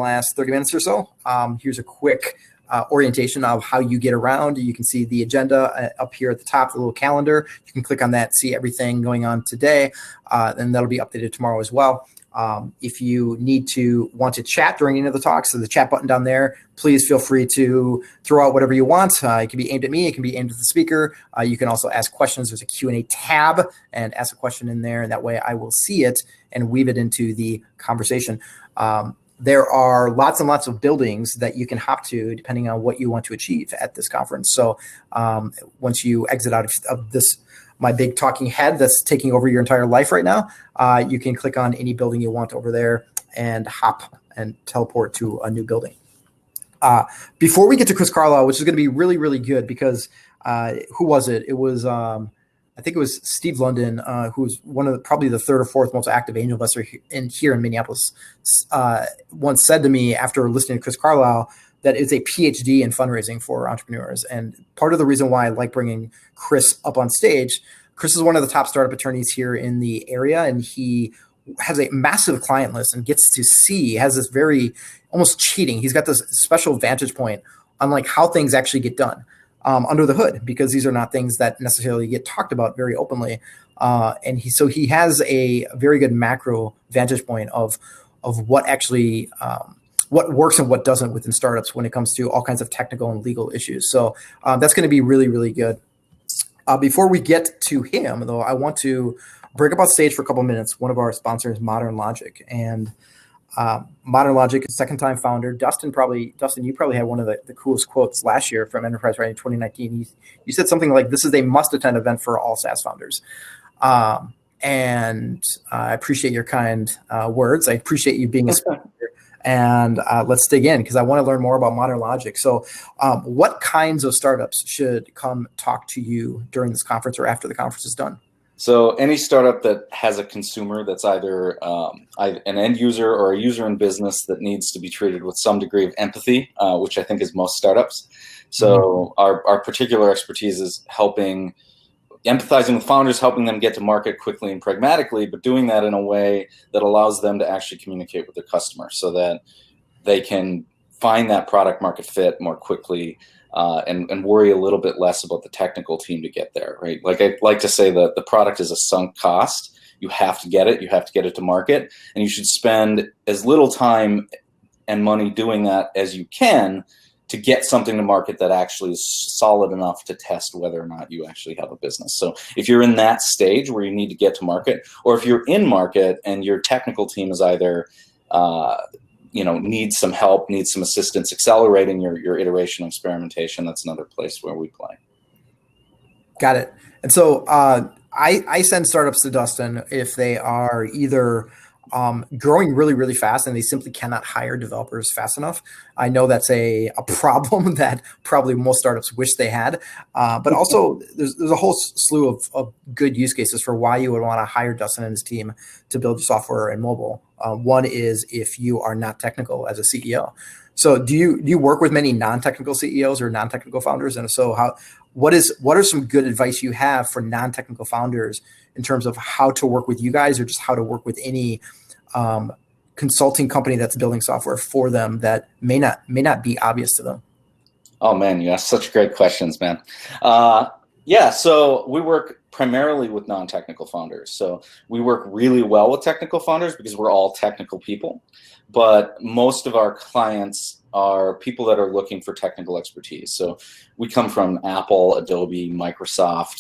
last 30 minutes or so. Here's a quick orientation of how you get around. You can see the agenda up here at the top, the little calendar. You can click on that, see everything going on today, and that'll be updated tomorrow as well. If you want to chat during any of the talks, so the chat button down there, please feel free to throw out whatever you want. It can be aimed at me. It can be aimed at the speaker. You can also ask questions. There's a Q&A tab, and ask a question in there. And that way I will see it and weave it into the conversation. There are lots and lots of buildings that you can hop to depending on what you want to achieve at this conference. So once you exit out of this, my big talking head that's taking over your entire life right now, you can click on any building you want over there and hop and teleport to a new building. Before we get to Chris Carlisle, which is going to be really, really good because who was it? It was, I think it was Steve London, who's one of probably the third or fourth most active angel investor here in Minneapolis, once said to me after listening to Chris Carlisle that it's a PhD in fundraising for entrepreneurs. And part of the reason why I like bringing Chris up on stage, Chris is one of the top startup attorneys here in the area, and he has a massive client list and gets to see, has this very almost cheating. He's got this special vantage point on like how things actually get done under the hood, because these are not things that necessarily get talked about very openly. And he has a very good macro vantage point of what actually what works and what doesn't within startups when it comes to all kinds of technical and legal issues. So that's going to be really, really good. Before we get to him, though, I want to bring up on stage for a couple of minutes one of our sponsors, Modern Logic. And Modern Logic, second-time founder. Dustin, you probably had one of the coolest quotes last year from Enterprise Writing 2019. You said something like, "This is a must-attend event for all SaaS founders." And I appreciate your kind words. I appreciate you being a speaker. And let's dig in because I want to learn more about Modern Logic. So what kinds of startups should come talk to you during this conference or after the conference is done? So any startup that has a consumer that's either an end user or a user in business that needs to be treated with some degree of empathy, which I think is most startups. So our particular expertise is empathizing with founders, helping them get to market quickly and pragmatically, but doing that in a way that allows them to actually communicate with their customers so that they can find that product market fit more quickly and worry a little bit less about the technical team to get there, right? Like I like to say that the product is a sunk cost. You have to get it. You have to get it to market, and you should spend as little time and money doing that as you can to get something to market that actually is solid enough to test whether or not you actually have a business. So if you're in that stage where you need to get to market, or if you're in market and your technical team is either needs some help, needs some assistance accelerating your iteration experimentation, that's another place where we play. Got it. And so I send startups to Dustin if they are either growing really, really fast and they simply cannot hire developers fast enough. I know that's a problem that probably most startups wish they had, but also there's a whole slew of good use cases for why you would want to hire Dustin and his team to build your software and mobile. One is if you are not technical as a CEO. So do you work with many non-technical CEOs or non-technical founders? And if so, what are some good advice you have for non-technical founders in terms of how to work with you guys, or just how to work with any consulting company that's building software for them that may not be obvious to them? Oh man, you asked such great questions, man. So we work primarily with non-technical founders. So we work really well with technical founders because we're all technical people, but most of our clients are people that are looking for technical expertise. So we come from Apple, Adobe, Microsoft.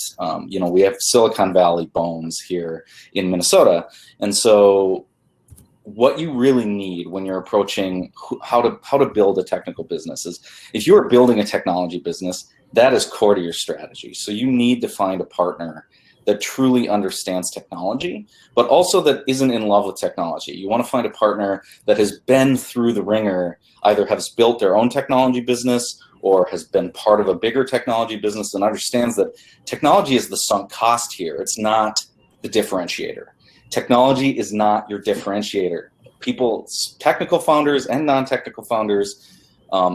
We have Silicon Valley bones here in Minnesota. And so what you really need when you're approaching how to build a technical business is, if you are building a technology business, that is core to your strategy. So you need to find a partner that truly understands technology, but also that isn't in love with technology. You want to find a partner that has been through the ringer, either has built their own technology business or has been part of a bigger technology business and understands that technology is the sunk cost here. It's not the differentiator. Technology is not your differentiator. Technical founders and non-technical founders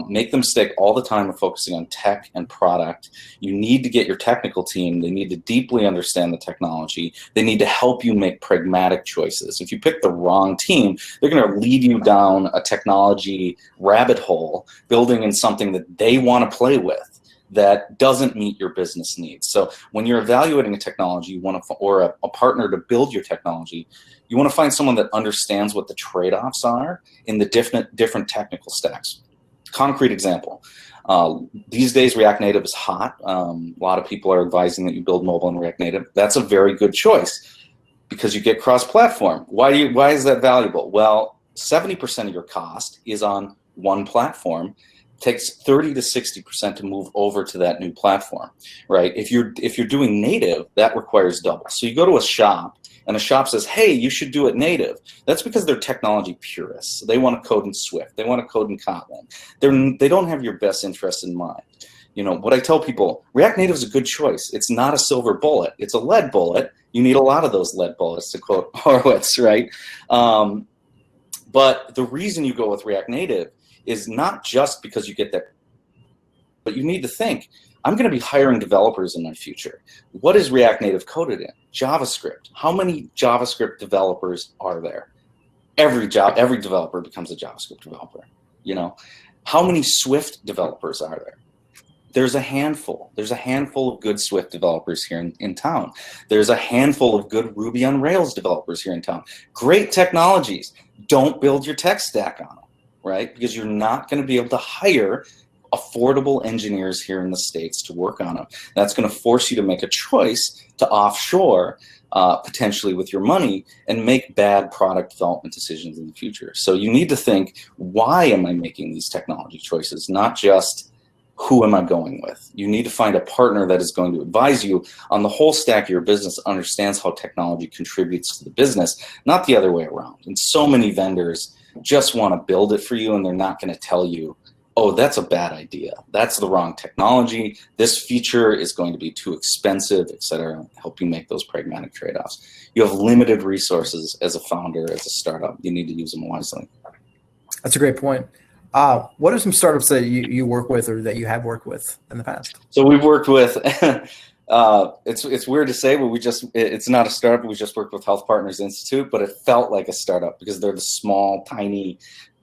Make the mistake all the time of focusing on tech and product. You need to get your technical team. They need to deeply understand the technology. They need to help you make pragmatic choices. If you pick the wrong team, they're going to lead you down a technology rabbit hole, building in something that they want to play with that doesn't meet your business needs. So when you're evaluating a technology, you want to, or a partner to build your technology, you want to find someone that understands what the trade-offs are in the different technical stacks. Concrete example. These days, React Native is hot. A lot of people are advising that you build mobile in React Native. That's a very good choice because you get cross-platform. Why is that valuable? Well, 70% of your cost is on one platform. It takes 30 to 60% to move over to that new platform, right? If you're doing native, that requires double. So you go to a shop, and a shop says, hey, you should do it native. That's because they're technology purists. They want to code in Swift. They want to code in Kotlin. They don't have your best interest in mind. You know, what I tell people, React Native is a good choice. It's not a silver bullet. It's a lead bullet. You need a lot of those lead bullets, to quote Horowitz, right? But the reason you go with React Native is not just because you get that, but you need to think, I'm going to be hiring developers in my future. What is React Native coded in? JavaScript. How many JavaScript developers are there? Every developer becomes a JavaScript developer. You know, how many Swift developers are there? There's a handful. There's a handful of good Swift developers here in town. There's a handful of good Ruby on Rails developers here in town. Great technologies. Don't build your tech stack on them, right? Because you're not going to be able to hire affordable engineers here in the States to work on them. That's going to force you to make a choice to offshore, potentially with your money, and make bad product development decisions in the future. So you need to think, why am I making these technology choices? Not just who am I going with? You need to find a partner that is going to advise you on the whole stack of your business, understands how technology contributes to the business, not the other way around. And so many vendors just want to build it for you, and they're not going to tell you, oh, that's a bad idea. That's the wrong technology. This feature is going to be too expensive, et cetera. Help you make those pragmatic trade-offs. You have limited resources as a founder, as a startup. You need to use them wisely. That's a great point. What are some startups that you work with or that you have worked with in the past? So we've worked with, it's weird to say, but it's not a startup. We just worked with Health Partners Institute, but it felt like a startup because they're the small, tiny,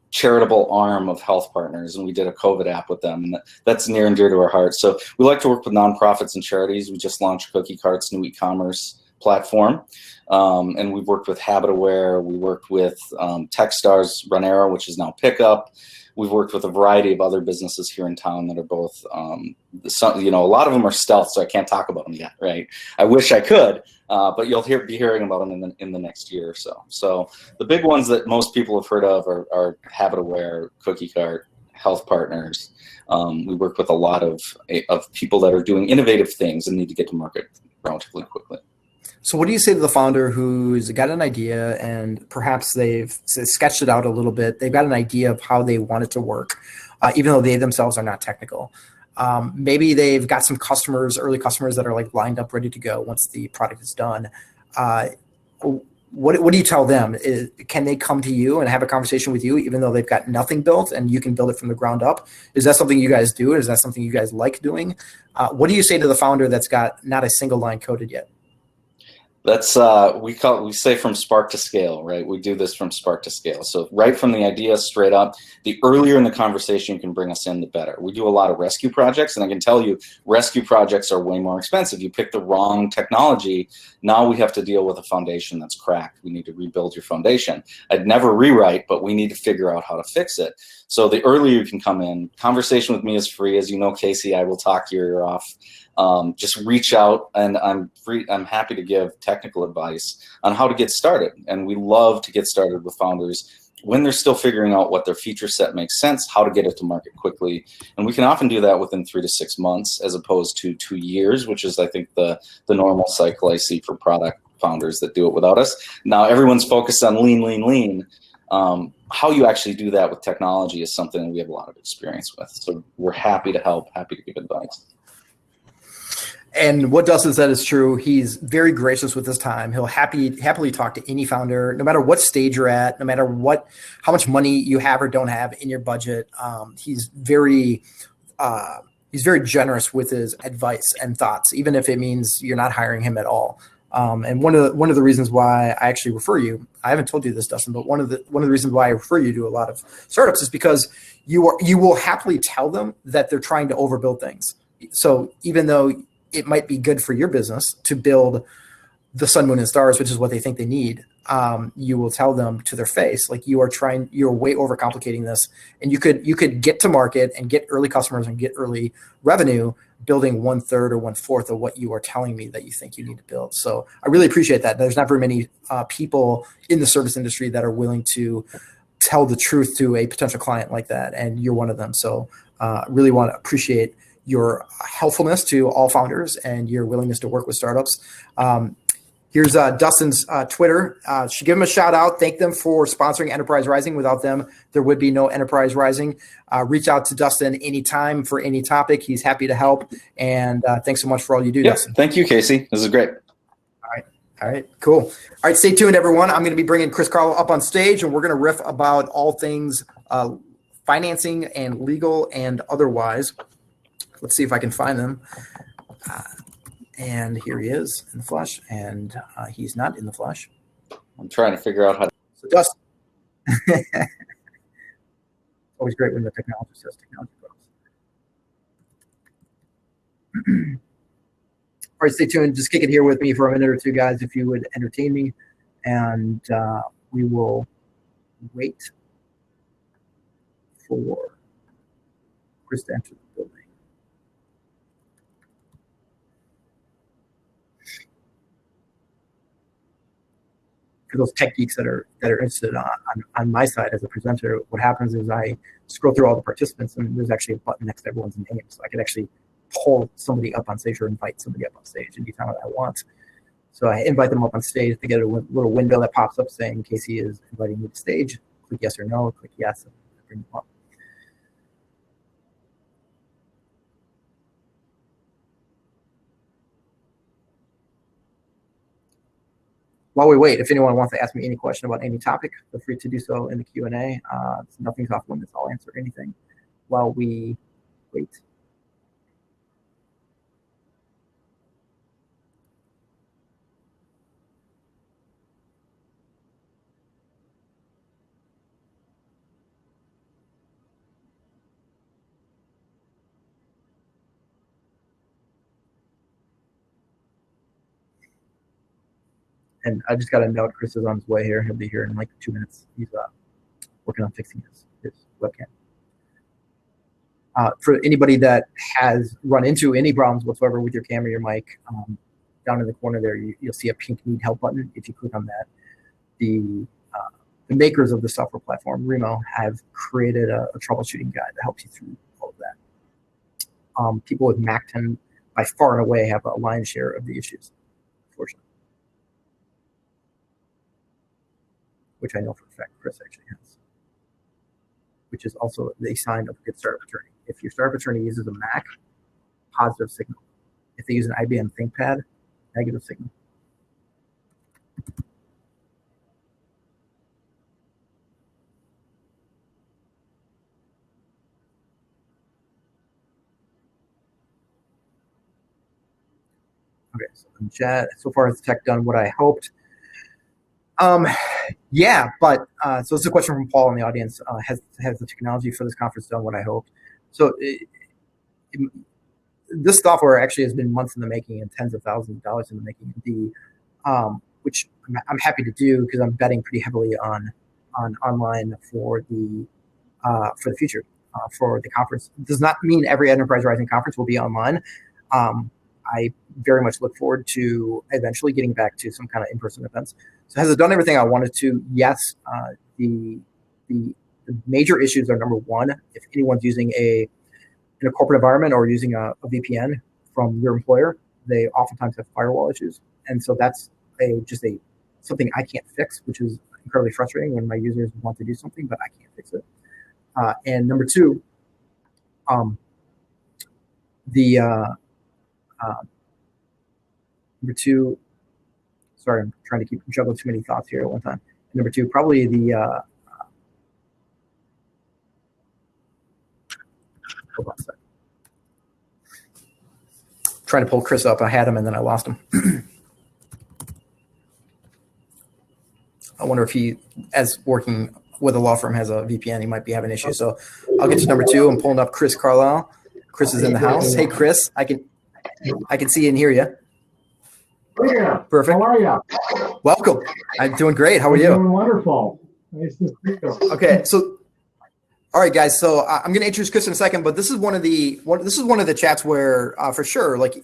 charitable arm of Health Partners, and we did a COVID app with them, and that's near and dear to our hearts. So we like to work with nonprofits and charities. We just launched Cookie Cart's new e-commerce platform, and we've worked with Habitaware. We worked with Techstars Runera, which is now Pickup. We've worked with a variety of other businesses here in town that are both, you know, a lot of them are stealth, so I can't talk about them yet, right? I wish I could, but you'll be hearing about them in the next year or so. So the big ones that most people have heard of are Habitaware, Cookie Cart, Health Partners. We work with a lot of people that are doing innovative things and need to get to market relatively quickly. So what do you say to the founder who's got an idea and perhaps they've sketched it out a little bit, they've got an idea of how they want it to work, even though they themselves are not technical. Maybe they've got some early customers that are like lined up, ready to go once the product is done. What do you tell them? Can they come to you and have a conversation with you, even though they've got nothing built and you can build it from the ground up? Is that something you guys do? Is that something you guys like doing? What do you say to the founder that's got not a single line coded yet? That's we say from spark to scale, right? We do this from spark to scale. So right from the idea straight up, the earlier in the conversation you can bring us in, the better. We do a lot of rescue projects, and I can tell you rescue projects are way more expensive. You pick the wrong technology, now we have to deal with a foundation that's cracked. We need to rebuild your foundation. I'd never rewrite, but we need to figure out how to fix it. So the earlier you can come in, conversation with me is free. As you know, Casey, I will talk your ear off. Just reach out, and I'm happy to give technical advice on how to get started. And we love to get started with founders when they're still figuring out what their feature set makes sense, how to get it to market quickly. And we can often do that within 3 to 6 months, as opposed to 2 years, which is, I think, the normal cycle I see for product founders that do it without us. Now everyone's focused on lean. How you actually do that with technology is something that we have a lot of experience with. So we're happy to help, happy to give advice. And what Dustin said is true. He's very gracious with his time. He'll happily talk to any founder, no matter what stage you're at, no matter how much money you have or don't have in your budget. He's very generous with his advice and thoughts, even if it means you're not hiring him at all. And one of the reasons why I actually refer you, I haven't told you this, Dustin, but one of the reasons why I refer you to a lot of startups is because you will happily tell them that they're trying to overbuild things. So even though it might be good for your business to build the sun, moon, and stars, which is what they think they need, you will tell them to their face, like, you're way overcomplicating this, and you could get to market and get early customers and get early revenue building 1/3 or 1/4 of what you are telling me that you think you need to build. So I really appreciate that. There's not very many people in the service industry that are willing to tell the truth to a potential client like that, and you're one of them. So really want to appreciate your helpfulness to all founders and your willingness to work with startups. Here's Dustin's Twitter. Should give them a shout out. Thank them for sponsoring Enterprise Rising. Without them, there would be no Enterprise Rising. Reach out to Dustin anytime for any topic. He's happy to help. And thanks so much for all you do, Dustin. Thank you, Casey. This is great. All right, cool. All right, stay tuned, everyone. I'm going to be bringing Chris Carl up on stage, and we're going to riff about all things financing and legal and otherwise. Let's see if I can find them. And here he is in the flesh, and he's not in the flesh. I'm trying to figure out how to. So Dustin. Always great when the technology says technology problems. All right, stay tuned. Just kick it here with me for a minute or two, guys, if you would entertain me. And we will wait for Chris to enter the building. For those tech geeks that are interested on my side as a presenter, what happens is I scroll through all the participants, and there's actually a button next to everyone's name, so I could actually pull somebody up on stage or invite somebody up on stage anytime that I want. So I invite them up on stage. They get a little window that pops up saying Casey is inviting you to stage. Click yes or no. Click yes, and bring them up. While we wait, if anyone wants to ask me any question about any topic, feel free to do so in the Q&A. Nothing's off limits. I'll answer anything while we wait. And I just got a note. Chris is on his way here. He'll be here in like 2 minutes. He's working on fixing his webcam. For anybody that has run into any problems whatsoever with your camera, your mic, down in the corner there, you'll see a pink need help button. If you click on that, the makers of the software platform, Remo, have created a troubleshooting guide that helps you through all of that. People with Mac 10 by far and away have a lion's share of the issues, unfortunately. Which I know for a fact Chris actually has, which is also the sign of a good startup attorney. If your startup attorney uses a Mac, positive signal. If they use an IBM ThinkPad, negative signal. Okay, so in chat, so far has the tech done what I hoped? Yeah, but so it's a question from Paul in the audience. Has the technology for this conference done what I hoped? So this software actually has been months in the making and tens of thousands of dollars in the making. Which I'm happy to do because I'm betting pretty heavily on online for the future for the conference. It does not mean every Enterprise Rising conference will be online. I very much look forward to eventually getting back to some kind of in-person events. So has it done everything I wanted to? Yes. The major issues are, number one, if anyone's using in a corporate environment or using a VPN from your employer, they oftentimes have firewall issues. And so that's something I can't fix, which is incredibly frustrating when my users want to do something, but I can't fix it. And number two, Number two, sorry, I'm trying to keep juggle too many thoughts here at one time. Number two, probably the hold on a second. Trying to pull Chris up. I had him and then I lost him. I wonder if he, as working with a law firm, has a VPN. He might be having issues. So I'll get to number two. I'm pulling up Chris Carlisle. Chris is in the house. Hey, Chris, I can see and hear you. Yeah. Perfect. How are you? Welcome. I'm doing great. How are you? Doing wonderful. Nice to see you. Okay, so all right, guys. So I'm going to introduce Chris in a second, but this is one of the chats where, for sure, like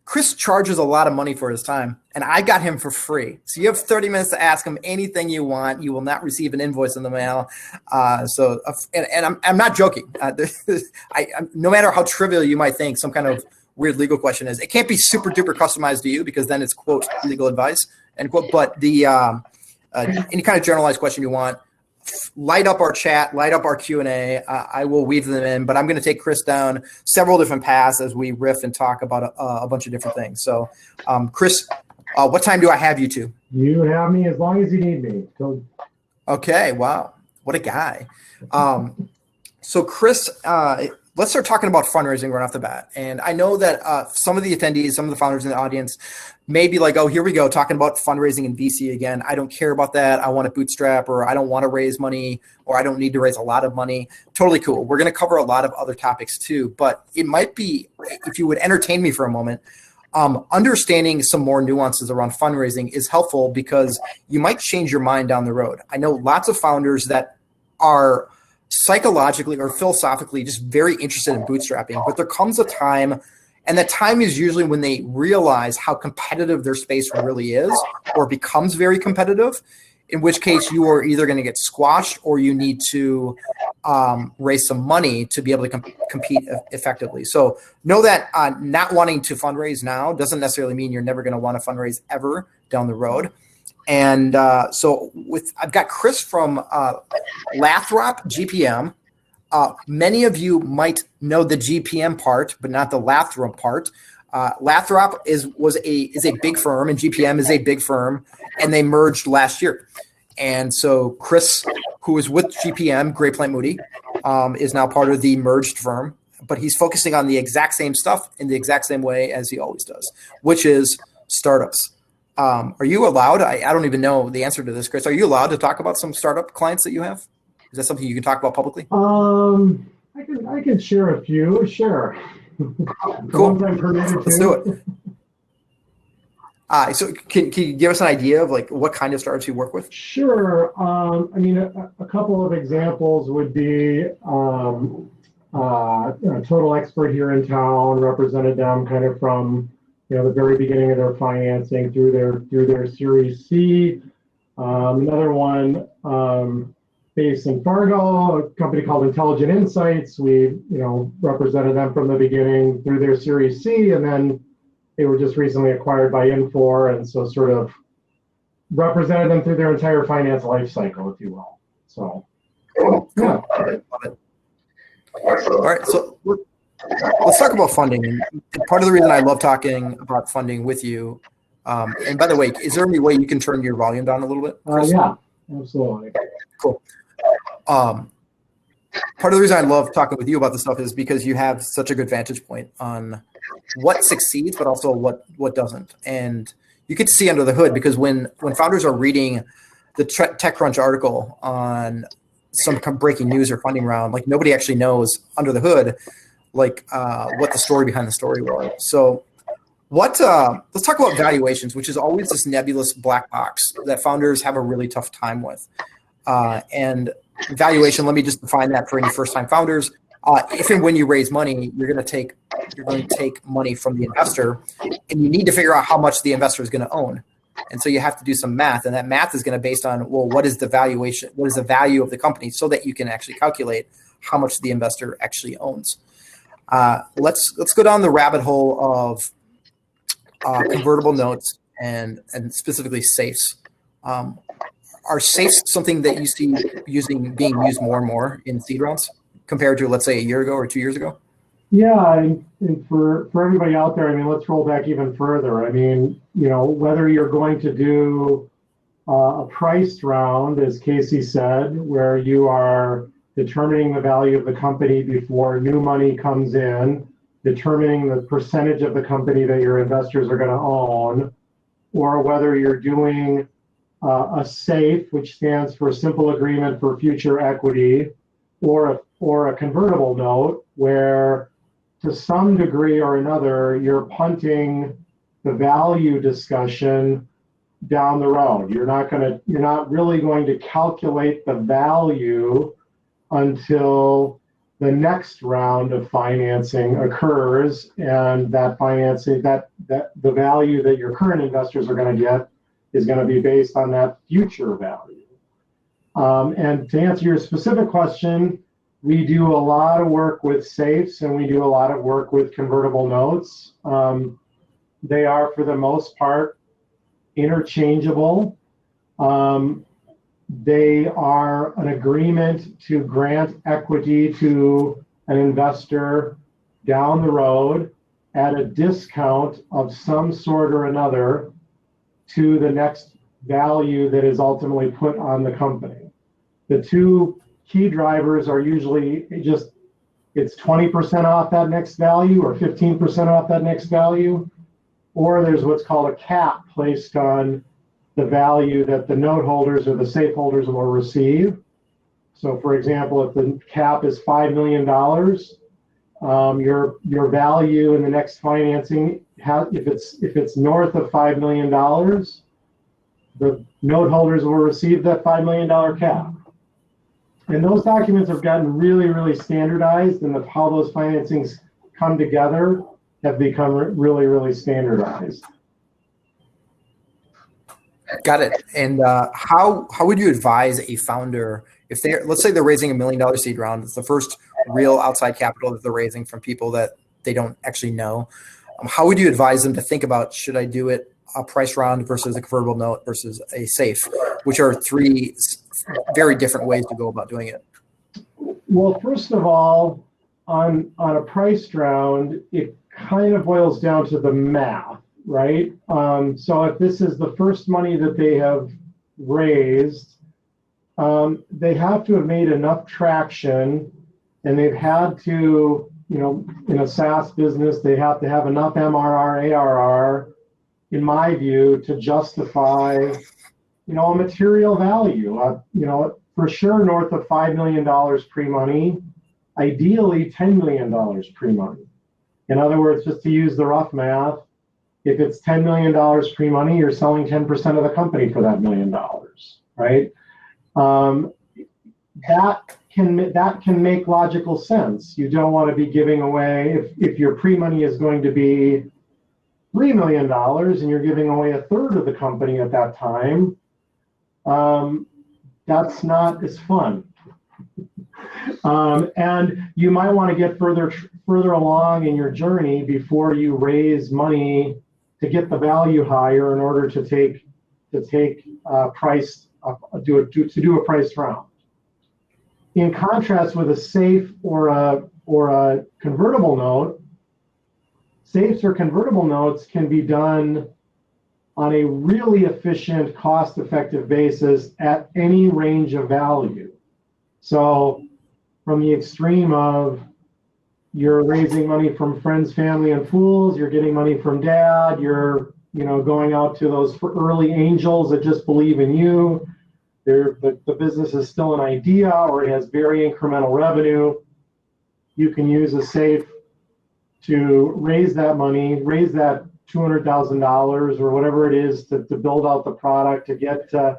Chris charges a lot of money for his time, and I got him for free. So you have 30 minutes to ask him anything you want. You will not receive an invoice in the mail. And I'm not joking. No matter how trivial you might think, some kind of weird legal question is, it can't be super duper customized to you because then it's quote legal advice end quote. But the any kind of generalized question you want, light up our chat, light up our Q&A. I will weave them in, but I'm going to take Chris down several different paths as we riff and talk about a bunch of different things. So, Chris, what time do I have you to? You have me as long as you need me. So, okay. Wow. What a guy. So Chris, let's start talking about fundraising right off the bat. And I know that some of the attendees, some of the founders in the audience may be like, oh, here we go, talking about fundraising and VC again. I don't care about that. I want to bootstrap, or I don't want to raise money, or I don't need to raise a lot of money. Totally cool. We're going to cover a lot of other topics too, but it might be, if you would entertain me for a moment, understanding some more nuances around fundraising is helpful because you might change your mind down the road. I know lots of founders that are psychologically or philosophically just very interested in bootstrapping, but there comes a time, and that time is usually when they realize how competitive their space really is, or becomes very competitive, in which case you are either going to get squashed or you need to raise some money to be able to compete effectively. So know that not wanting to fundraise now doesn't necessarily mean you're never going to want to fundraise ever down the road. And so I've got Chris from Lathrop GPM. Many of you might know the GPM part, but not the Lathrop part. Lathrop is a big firm, and GPM is a big firm, and they merged last year. And so Chris, who is with GPM, Gray Plant Moody, is now part of the merged firm, but he's focusing on the exact same stuff in the exact same way as he always does, which is startups. Are you allowed? I don't even know the answer to this, Chris. Are you allowed to talk about some startup clients that you have? Is that something you can talk about publicly? I can share a few. Sure. Cool. I'm permitted Let's do it. So can you give us an idea of like what kind of startups you work with? Sure. I mean, a couple of examples would be a Total Expert here in town, represented them kind of from the very beginning of their financing through their Series C. Another one based in Fargo, a company called Intelligent Insights. We represented them from the beginning through their Series C, and then they were just recently acquired by Infor, and so sort of represented them through their entire finance life cycle, if you will. So, yeah. All right. So let's talk about funding. And part of the reason I love talking about funding with you, and by the way, is there any way you can turn your volume down a little bit, Chris? Yeah, absolutely. Cool. Part of the reason I love talking with you about this stuff is because you have such a good vantage point on what succeeds, but also what doesn't. And you get to see under the hood, because when founders are reading the TechCrunch article on some breaking news or funding round, like nobody actually knows under the hood, like what the story behind the story was. So let's talk about valuations, which is always this nebulous black box that founders have a really tough time with. And valuation, let me just define that for any first-time founders. If and when you raise money, you're going to take money from the investor, and you need to figure out how much the investor is going to own. And so you have to do some math, and that math is going to be based on, well, what is the valuation? What is the value of the company, so that you can actually calculate how much the investor actually owns. Let's go down the rabbit hole of convertible notes and specifically safes. Are safes something that you see being used more and more in seed rounds compared to, let's say, a year ago or 2 years ago? Yeah, and for everybody out there, I mean, let's roll back even further. I mean, whether you're going to do a priced round, as Casey said, where you are determining the value of the company before new money comes in, determining the percentage of the company that your investors are going to own, or whether you're doing a SAFE, which stands for Simple Agreement for Future Equity, or a convertible note, where to some degree or another, you're punting the value discussion down the road. You're not really going to calculate the value until the next round of financing occurs, and that financing, that the value that your current investors are going to get is going to be based on that future value. And to answer your specific question, we do a lot of work with safes and we do a lot of work with convertible notes. They are, for the most part, interchangeable. They are an agreement to grant equity to an investor down the road at a discount of some sort or another to the next value that is ultimately put on the company. The two key drivers are usually it's 20% off that next value or 15% off that next value, or there's what's called a cap placed on the value that the note holders or the safe holders will receive. So for example, if the cap is $5 million, your value in the next financing, if it's north of $5 million, the note holders will receive that $5 million cap. And those documents have gotten really, really standardized, and how those financings come together have become really, really standardized. Got it. And how would you advise a founder if let's say they're raising $1 million seed round? It's the first real outside capital that they're raising from people that they don't actually know. How would you advise them to think about, should I do it a price round versus a convertible note versus a safe, which are three very different ways to go about doing it? Well, first of all, on a priced round, it kind of boils down to the math, right? So if this is the first money that they have raised, they have to have made enough traction, and they've had to, in a SaaS business, they have to have enough MRR, ARR, in my view, to justify, a material value. For sure, north of $5 million pre-money, ideally $10 million pre-money. In other words, just to use the rough math, if it's $10 million pre-money, you're selling 10% of the company for that $1 million, right? That can make logical sense. You don't want to be giving away, if your pre-money is going to be $3 million and you're giving away a third of the company at that time, that's not as fun. And you might want to get further along in your journey before you raise money to get the value higher in order to do a price round. In contrast with a safe or a convertible note, safes or convertible notes can be done on a really efficient, cost-effective basis at any range of value. So from the extreme of you're raising money from friends, family, and fools, you're getting money from dad, you're going out to those early angels that just believe in you, the business is still an idea or it has very incremental revenue, you can use a safe to raise that money, raise that $200,000 or whatever it is to build out the product, to get to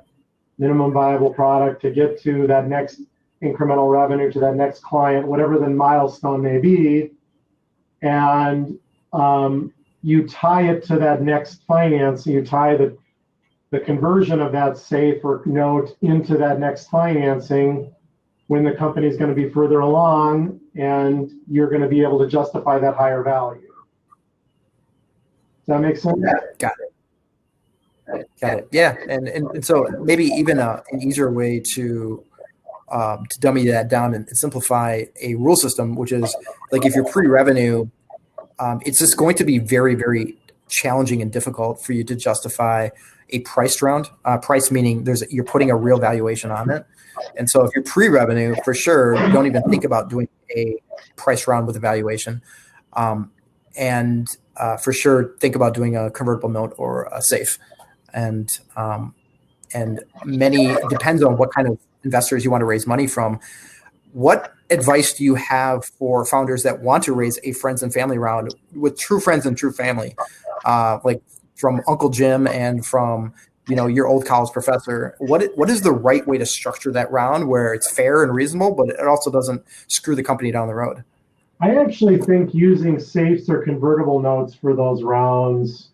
minimum viable product, to get to that next incremental revenue, to that next client, whatever the milestone may be. And you tie it to that next finance, you tie the conversion of that safe or note into that next financing when the company is going to be further along and you're going to be able to justify that higher value. Does that make sense? Got it. Yeah. And so maybe even an easier way to to dummy that down and simplify a rule system, which is like if you're pre-revenue, it's just going to be very, very challenging and difficult for you to justify a priced round. Price meaning you're putting a real valuation on it. And so if you're pre-revenue, for sure, you don't even think about doing a price round with a valuation. And for sure, think about doing a convertible note or a safe. And many, depends on what kind of investors you want to raise money from. What advice do you have for founders that want to raise a friends and family round with true friends and true family, like from Uncle Jim and from your old college professor? What is the right way to structure that round where it's fair and reasonable, but it also doesn't screw the company down the road? I actually think using safes or convertible notes for those rounds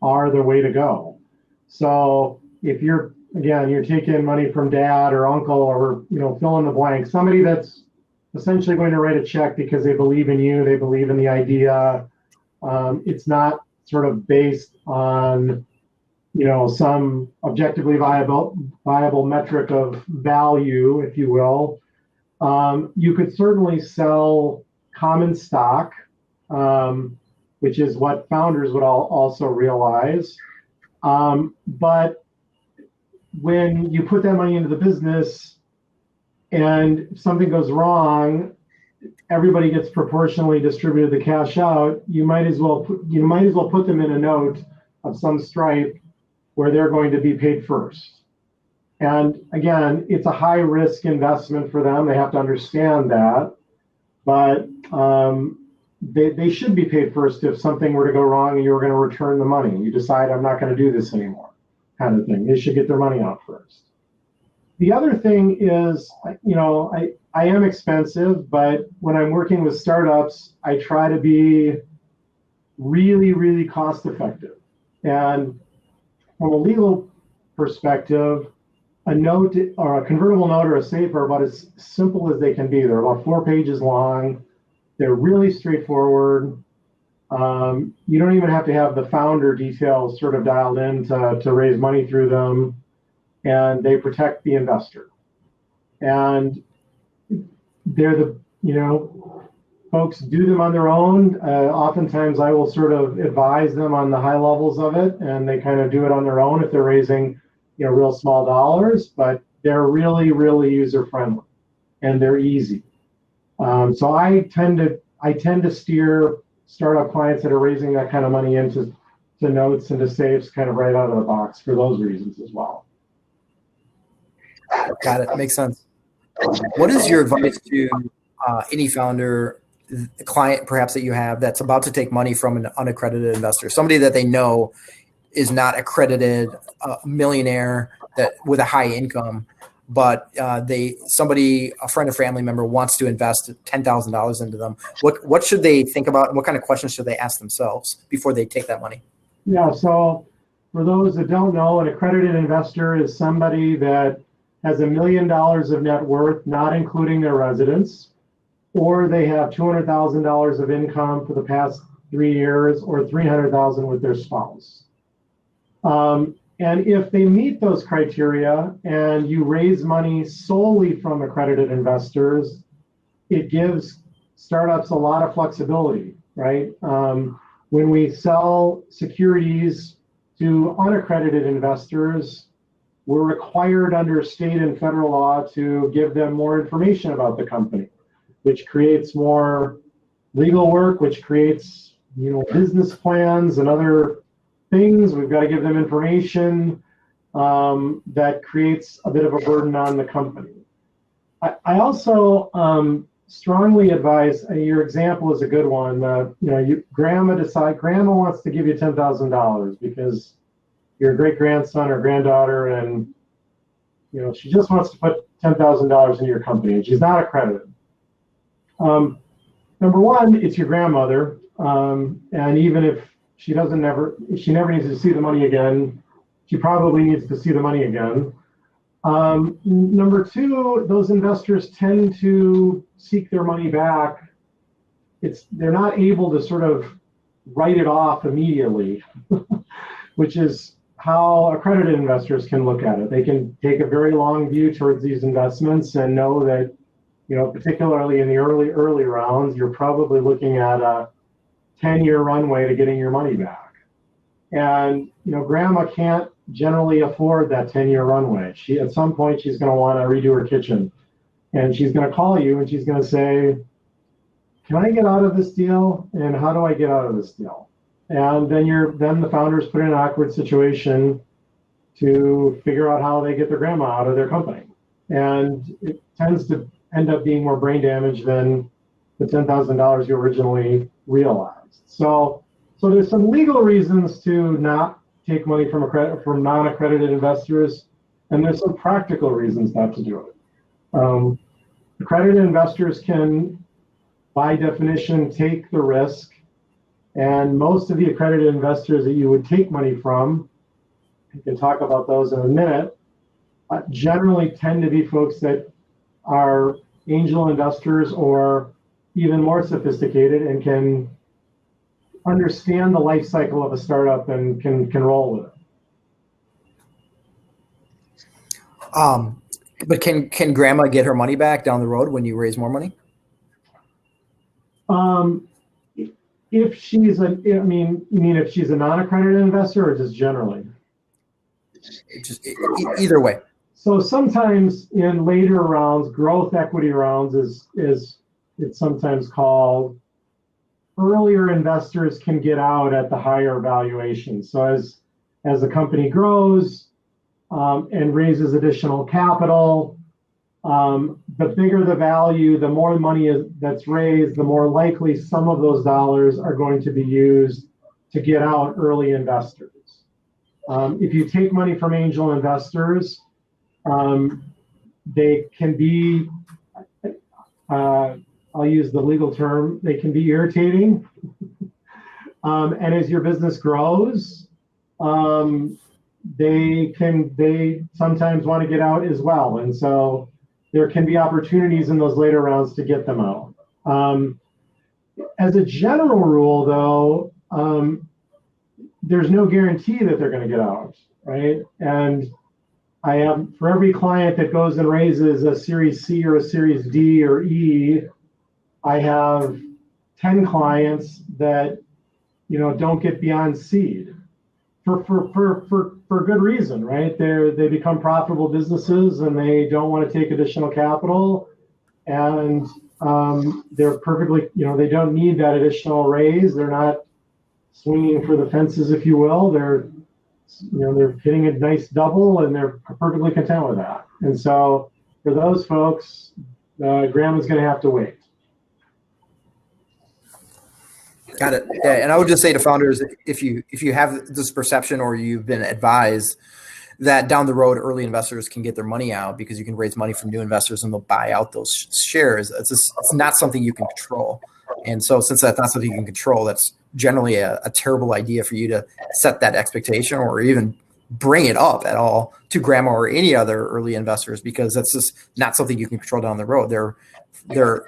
are the way to go. So if you're taking money from dad or uncle or, fill in the blank, somebody that's essentially going to write a check because they believe in you, they believe in the idea. It's not sort of based on, some objectively viable metric of value, if you will. You could certainly sell common stock, which is what founders would also realize. But when you put that money into the business and if something goes wrong, everybody gets proportionally distributed the cash out. You might as well put them in a note of some stripe where they're going to be paid first. And again, it's a high risk investment for them. They have to understand that, but they should be paid first if something were to go wrong and you were going to return the money. You decide, I'm not going to do this anymore, kind of thing. They should get their money out first. The other thing is, I am expensive, but when I'm working with startups, I try to be really, really cost effective. And from a legal perspective, a note or a convertible note or a safe are about as simple as they can be. They're about 4 pages long. They're really straightforward. You don't even have to have the founder details sort of dialed in to raise money through them, and they protect the investor. And they're folks do them on their own. Oftentimes I will sort of advise them on the high levels of it, and they kind of do it on their own if they're raising real small dollars, but they're really, really user friendly and they're easy. So I tend to steer startup clients that are raising that kind of money into notes and to safes kind of right out of the box for those reasons as well. Got it. Makes sense. What is your advice to any founder, client perhaps that you have that's about to take money from an unaccredited investor, somebody that they know is not accredited, millionaire that with a high income, but a friend or family member wants to invest $10,000 into them? What should they think about, and what kind of questions should they ask themselves before they take that money? Yeah, so for those that don't know, an accredited investor is somebody that has $1 million of net worth, not including their residence, or they have $200,000 of income for the past 3 years, or $300,000 with their spouse. And if they meet those criteria and you raise money solely from accredited investors, it gives startups a lot of flexibility, right? When we sell securities to unaccredited investors, we're required under state and federal law to give them more information about the company, which creates more legal work, which creates business plans and other things. We've got to give them information that creates a bit of a burden on the company. I also strongly advise, your example is a good one. Grandma wants to give you $10,000 because your great grandson or granddaughter, and she just wants to put $10,000 into your company, and she's not accredited. Number one, it's your grandmother, and even if she never needs to see the money again, she probably needs to see the money again. Number two, those investors tend to seek their money back. They're not able to sort of write it off immediately, which is how accredited investors can look at it. They can take a very long view towards these investments and know that, particularly in the early rounds, you're probably looking at a 10-year runway to getting your money back. And, grandma can't generally afford that 10-year runway. At some point, she's going to want to redo her kitchen. And she's going to call you and she's going to say, can I get out of this deal? And how do I get out of this deal? And then the founders put in an awkward situation to figure out how they get their grandma out of their company. And it tends to end up being more brain damage than the $10,000 you originally realized. So there's some legal reasons to not take money from non-accredited investors, and there's some practical reasons not to do it. Accredited investors can, by definition, take the risk, and most of the accredited investors that you would take money from, we can talk about those in a minute, generally tend to be folks that are angel investors or even more sophisticated and can understand the life cycle of a startup and can roll with it. But can grandma get her money back down the road when you raise more money? If she's you mean if she's a non-accredited investor or just generally? Either way. So sometimes in later rounds, growth equity rounds is it's sometimes called, earlier investors can get out at the higher valuation. So as the company grows and raises additional capital, the bigger the value, the more money that's raised, the more likely some of those dollars are going to be used to get out early investors. If you take money from angel investors, they can be, I'll use the legal term, they can be irritating. And as your business grows, they sometimes want to get out as well. And so there can be opportunities in those later rounds to get them out. As a general rule, though, there's no guarantee that they're going to get out, right? And I have, for every client that goes and raises a Series C or a Series D or E, I have 10 clients that, don't get beyond seed for good reason, right? They become profitable businesses and they don't want to take additional capital, and they're perfectly, they don't need that additional raise. They're not swinging for the fences, if you will. They're hitting a nice double and they're perfectly content with that. And so for those folks, grandma's going to have to wait. Got it. Yeah, and I would just say to founders, if you have this perception or you've been advised that down the road early investors can get their money out because you can raise money from new investors and they'll buy out those shares, it's not something you can control. And so since that's not something you can control, that's generally a terrible idea for you to set that expectation or even bring it up at all to grandma or any other early investors, because that's just not something you can control down the road. They're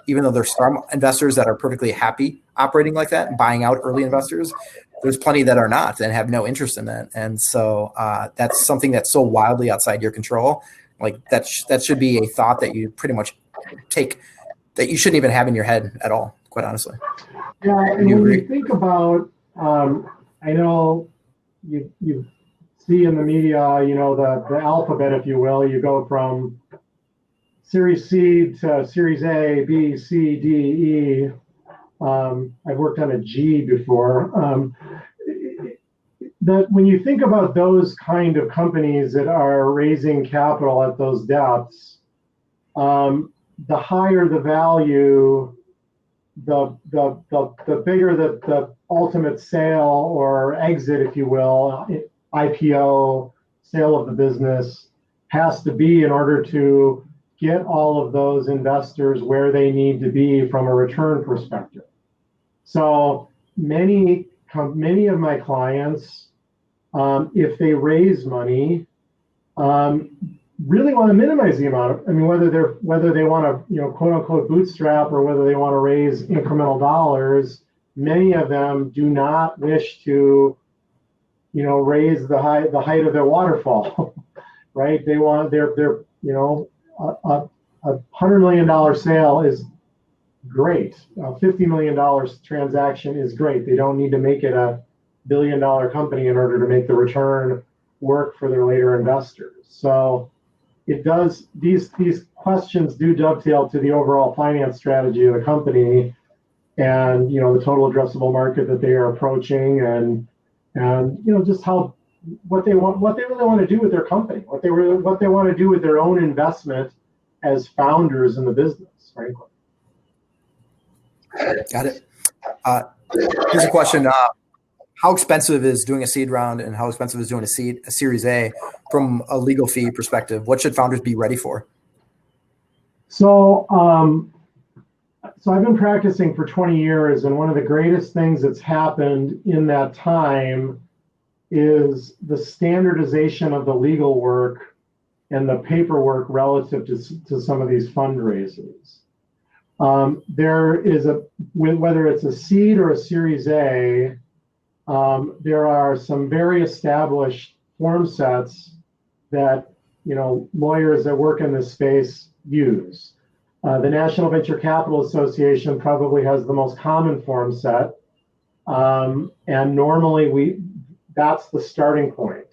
even though there's some investors that are perfectly happy operating like that and buying out early investors, there's plenty that are not and have no interest in that. And so that's something that's so wildly outside your control. Like that should be a thought that you pretty much take, that you shouldn't even have in your head at all, quite honestly. Yeah, and when you think about, I know you see in the media, the alphabet, if you will, you go from Series C to Series A, B, C, D, E. I've worked on a G before. That when you think about those kind of companies that are raising capital at those depths, the higher the value, the bigger the ultimate sale or exit, if you will, IPO, sale of the business has to be in order to get all of those investors where they need to be from a return perspective. So many of my clients, if they raise money, really want to minimize the amount of, whether they want to, quote unquote bootstrap or whether they want to raise incremental dollars, many of them do not wish to raise the height of their waterfall, right? They want a $100 million sale is great. A $50 million transaction is great. They don't need to make it a billion-dollar company in order to make the return work for their later investors. So it does, these questions do dovetail to the overall finance strategy of the company, and the total addressable market that they are approaching, and just what they really want to do with their company, what they want to do with their own investment as founders in the business, frankly. Got it. Here's a question. How expensive is doing a seed round, and how expensive is doing a Series A from a legal fee perspective? What should founders be ready for? So I've been practicing for 20 years, and one of the greatest things that's happened in that time is the standardization of the legal work and the paperwork relative to some of these fundraisers. There is whether it's a seed or a Series A, there are some very established form sets that lawyers that work in this space use. The National Venture Capital Association probably has the most common form set, and normally that's the starting point.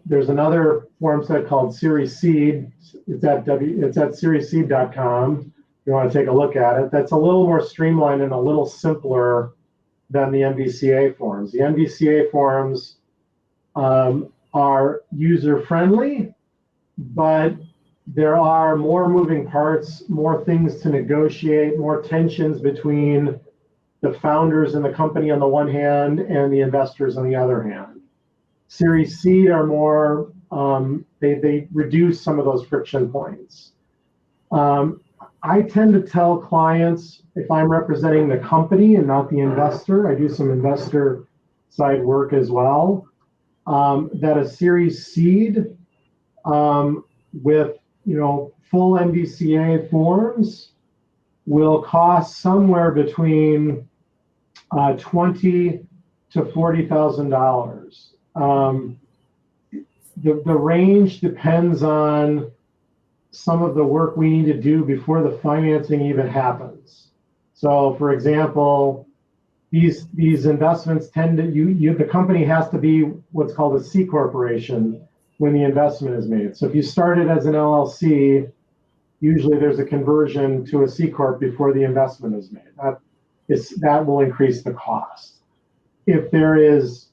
There's another form set called Series Seed. It's at seriesseed.com. If you want to take a look at it, that's a little more streamlined and a little simpler than the NVCA forms. The NVCA forms are user-friendly, but there are more moving parts, more things to negotiate, more tensions between the founders and the company on the one hand and the investors on the other hand. Series Seed are more, they reduce some of those friction points. I tend to tell clients, if I'm representing the company and not the investor, I do some investor side work as well, that a Series Seed with full NVCA forms will cost somewhere between $20,000 to $40,000. The range depends on some of the work we need to do before the financing even happens. So, for example, these investments tend to the company has to be what's called a C corporation when the investment is made. So if you started as an LLC, usually there's a conversion to a C corp before the investment is made. That will increase the cost. If there is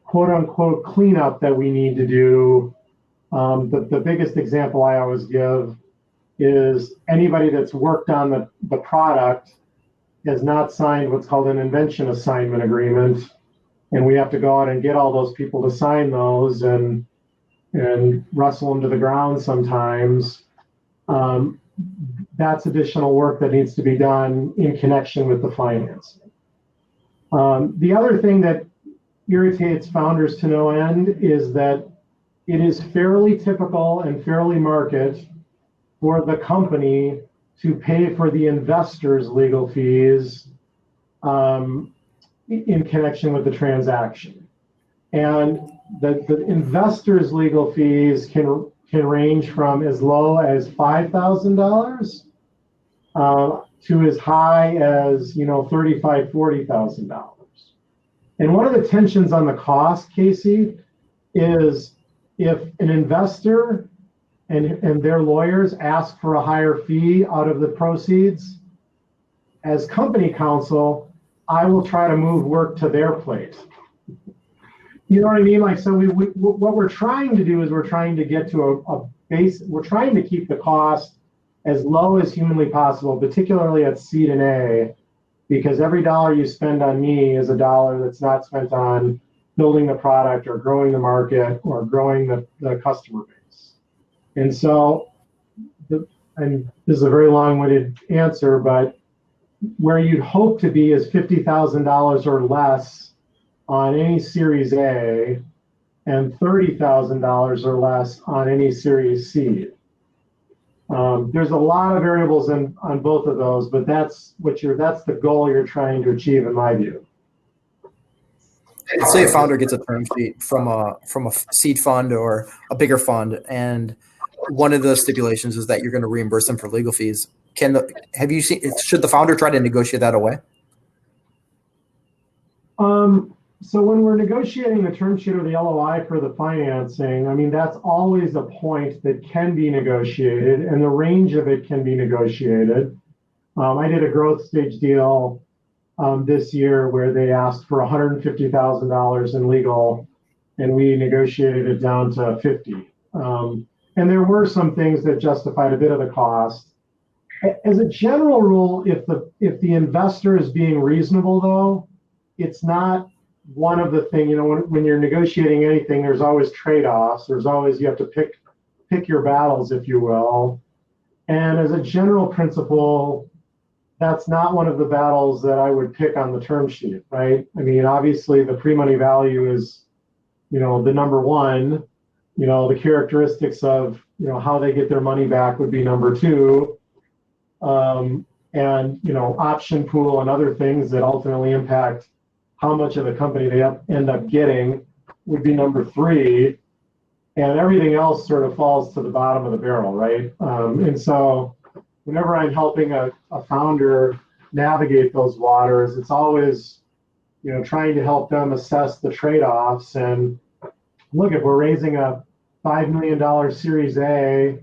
quote unquote cleanup that we need to do, the biggest example I always give is anybody that's worked on the product has not signed what's called an invention assignment agreement, and we have to go out and get all those people to sign those and wrestle them to the ground sometimes. That's additional work that needs to be done in connection with the financing. The other thing that irritates founders to no end is that it is fairly typical and fairly market for the company to pay for the investor's legal fees in connection with the transaction. And the investor's legal fees can range from as low as $5,000 to as high as $35,000, $40,000. And one of the tensions on the cost, Casey, is if an investor and their lawyers ask for a higher fee out of the proceeds, as company counsel, I will try to move work to their plate. You know what I mean? Like, so what we're trying to do is we're trying to get to a base, we're trying to keep the cost as low as humanly possible, particularly at seed and A, because every dollar you spend on me is a dollar that's not spent on building the product or growing the market or growing the customer base. And so, and this is a very long-winded answer, but where you'd hope to be is $50,000 or less on any Series A and $30,000 or less on any Series C. There's a lot of variables on both of those, but that's the goal you're trying to achieve, in my view. let's say a founder gets a term sheet from a seed fund or a bigger fund, and one of the stipulations is that you're going to reimburse them for legal fees. Should the founder try to negotiate that away? So when we're negotiating the term sheet or the LOI for the financing, I mean, that's always a point that can be negotiated, and the range of it can be negotiated. I did a growth stage deal this year where they asked for $150,000 in legal, and we negotiated it down to 50. And there were some things that justified a bit of the cost. As a general rule, if the investor is being reasonable, though, it's not one of the things, when you're negotiating anything, there's always trade-offs. There's always, you have to pick your battles, if you will. And as a general principle, that's not one of the battles that I would pick on the term sheet, right? I mean, obviously the pre-money value is, the number one. The characteristics of, how they get their money back would be number two. And, option pool and other things that ultimately impact how much of the company they end up getting would be number three. And everything else sort of falls to the bottom of the barrel, right? And so whenever I'm helping a founder navigate those waters, it's always, trying to help them assess the trade-offs. And look, if we're raising a $5 million Series A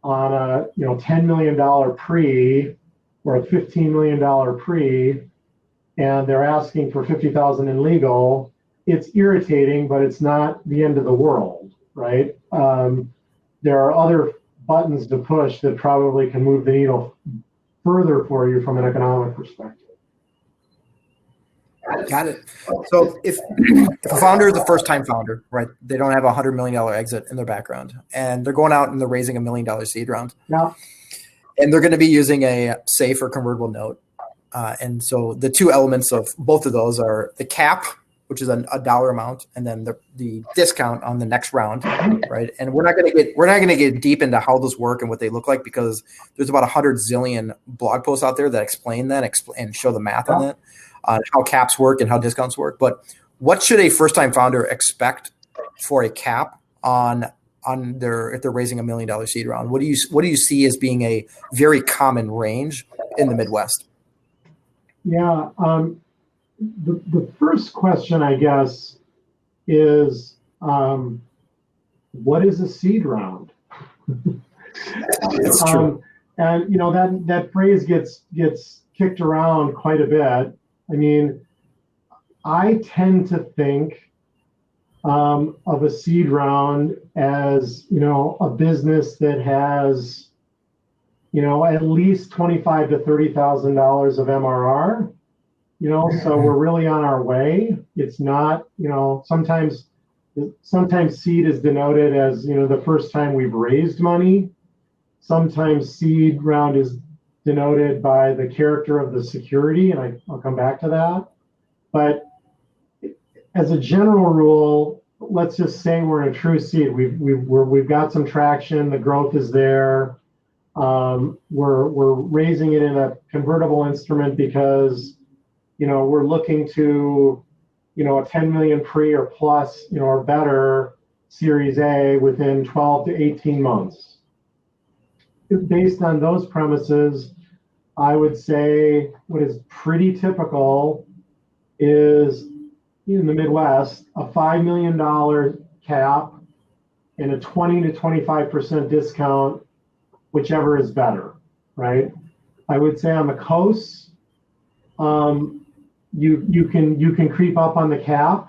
on a $10 million pre or a $15 million pre, and they're asking for $50,000 in legal, it's irritating, but it's not the end of the world, right? There are other buttons to push that probably can move the needle further for you from an economic perspective. Got it. So if a founder is a first-time founder, right, they don't have a $100 million exit in their background, and they're going out and they're raising $1 million seed round, yeah, and they're going to be using a SAFE or convertible note. And so the two elements of both of those are the cap, which is a dollar amount, and then the discount on the next round, right? And we're not going to get deep into how those work and what they look like, because there's about 100 zillion blog posts out there that explain that and show the math on that, how caps work and how discounts work. But what should a first-time founder expect for a cap on if they're raising $1 million seed round? What do you see as being a very common range in the Midwest? Yeah. The first question, I guess, is what is a seed round? That's true. And that phrase gets kicked around quite a bit. I mean, I tend to think of a seed round as a business that has at least $25,000 to $30,000 of MRR. So we're really on our way. It's not, sometimes seed is denoted as, the first time we've raised money. Sometimes seed round is denoted by the character of the security, and I'll come back to that. But as a general rule, let's just say we're in a true seed. We've got some traction. The growth is there. We're raising it in a convertible instrument because we're looking to, a 10 million pre or plus, or better Series A within 12 to 18 months. Based on those premises, I would say what is pretty typical is in the Midwest, a $5 million cap and a 20 to 25% discount, whichever is better, right? I would say on the coasts, you can creep up on the cap,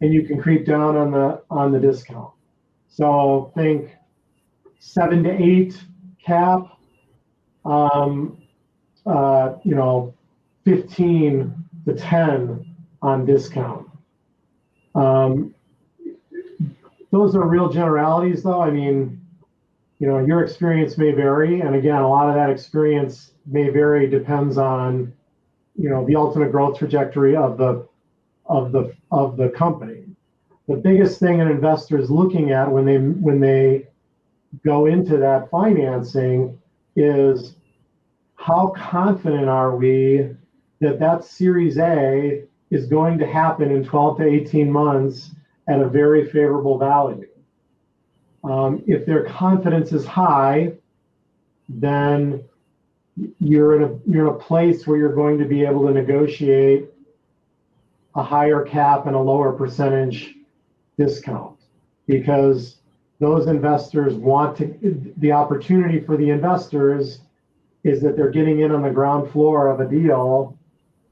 and you can creep down on the discount. So think 7 to 8 cap, 15 to 10 on discount. Those are real generalities, though. I mean, your experience may vary, and again, a lot of that experience may vary, depends on the ultimate growth trajectory of the company. The biggest thing an investor is looking at when they go into that financing is how confident are we that Series A is going to happen in 12 to 18 months at a very favorable value. If their confidence is high, then you're in a place where you're going to be able to negotiate a higher cap and a lower percentage discount, because those investors want to, the opportunity for the investors is that they're getting in on the ground floor of a deal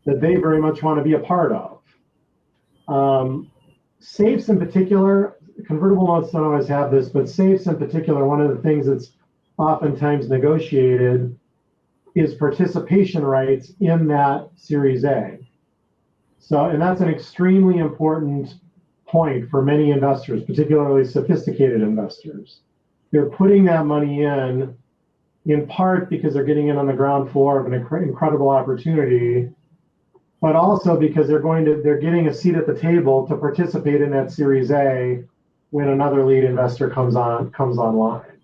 that they very much want to be a part of. Safes in particular, convertible notes don't always have this, but safes in particular, one of the things that's oftentimes negotiated is participation rights in that Series A. So, and that's an extremely important point for many investors, particularly sophisticated investors. They're putting that money in part because they're getting in on the ground floor of an incredible opportunity, but also because they're getting a seat at the table to participate in that Series A when another lead investor comes online.